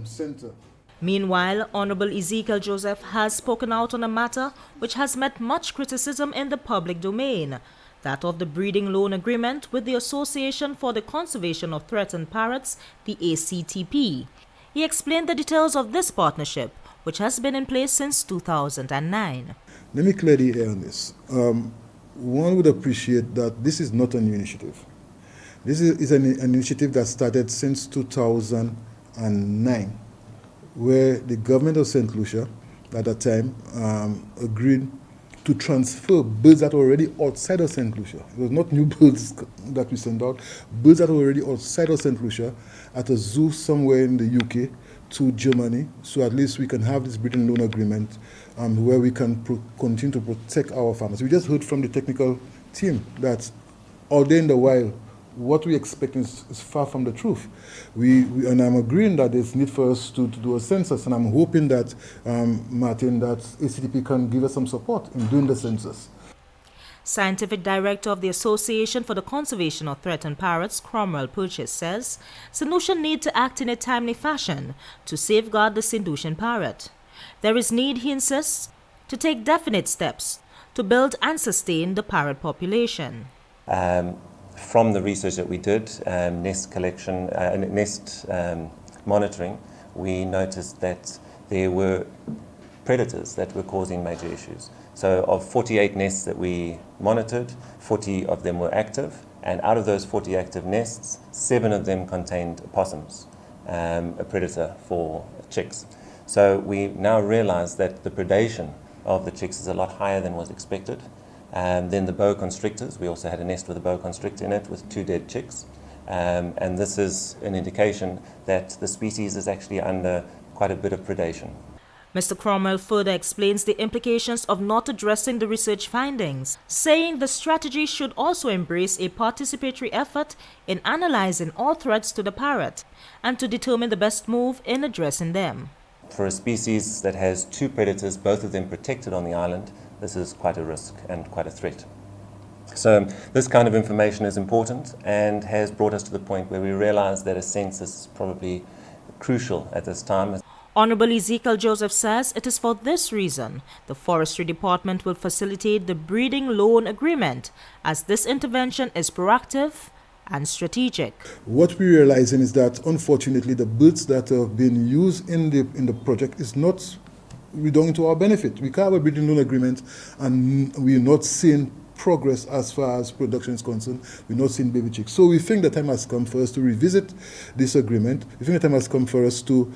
Center. Meanwhile, Honorable Ezekiel Joseph has spoken out on a matter which has met much criticism in the public domain, that of the breeding loan agreement with the Association for the Conservation of Threatened Parrots, the ACTP. He explained the details of this partnership, which has been in place since 2009. Let me clear the air on this. One would appreciate that this is not a new initiative. This is an initiative that started since 2009, where the government of St. Lucia at that time agreed to transfer birds that were already outside of St. Lucia. It was not new birds that we sent out, birds that were already outside of St. Lucia at a zoo somewhere in the UK to Germany, so at least we can have this breeding loan agreement where we can continue to protect our farmers. We just heard from the technical team that out there in the wild, what we expect is far from the truth. And I'm agreeing that there's need for us to do a census, and I'm hoping that, Martin, that ACTP can give us some support in doing the census. Scientific Director of the Association for the Conservation of Threatened Parrots, Cromwell Purchase, says St. Lucia need to act in a timely fashion to safeguard the St. Lucian parrot. There is need, he insists, to take definite steps to build and sustain the parrot population. From the research that we did, nest collection, nest monitoring, we noticed that there were predators that were causing major issues. So of 48 nests that we monitored, 40 of them were active, and out of those 40 active nests, 7 of them contained opossums, a predator for chicks. So we now realize that the predation of the chicks is a lot higher than was expected. Then the boa constrictors, we also had a nest with a boa constrictor in it with 2 dead chicks. And this is an indication that the species is actually under quite a bit of predation. Mr. Cromwell further explains the implications of not addressing the research findings, saying the strategy should also embrace a participatory effort in analyzing all threats to the parrot and to determine the best move in addressing them. For a species that has 2 predators, both of them protected on the island, this is quite a risk and quite a threat. So this kind of information is important and has brought us to the point where we realize that a census is probably crucial at this time. Honorable Ezekiel Joseph says it is for this reason the Forestry Department will facilitate the breeding loan agreement, as this intervention is proactive and strategic. What we're realizing is that, unfortunately, the birds that have been used in the project is not redoing to our benefit. We can't have a breeding loan agreement, and we're not seeing progress as far as production is concerned. We're not seeing baby chicks. So we think the time has come for us to revisit this agreement. We think the time has come for us to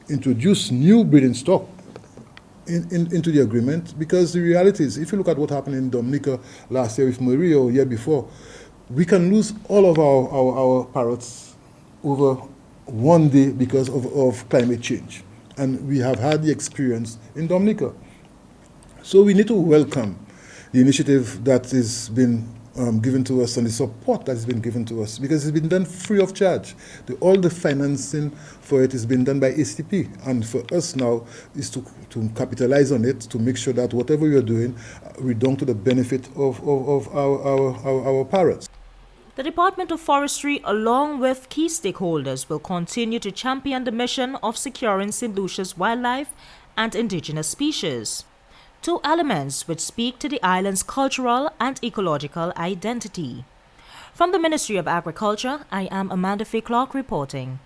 introduce new breeding stock into the agreement, because the reality is, if you look at what happened in Dominica last year with Maria or year before, we can lose all of our parrots over one day because of climate change. And we have had the experience in Dominica. So we need to welcome the initiative that has been given to us and the support that has been given to us, because it's been done free of charge. All the financing for it has been done by ACTP, and for us now is to capitalize on it, to make sure that whatever we are doing, we're done to the benefit of our parrots. The Department of Forestry, along with key stakeholders, will continue to champion the mission of securing St. Lucia's wildlife and indigenous species, 2 elements which speak to the island's cultural and ecological identity. From the Ministry of Agriculture, I am Amanda-Faye Clarke reporting.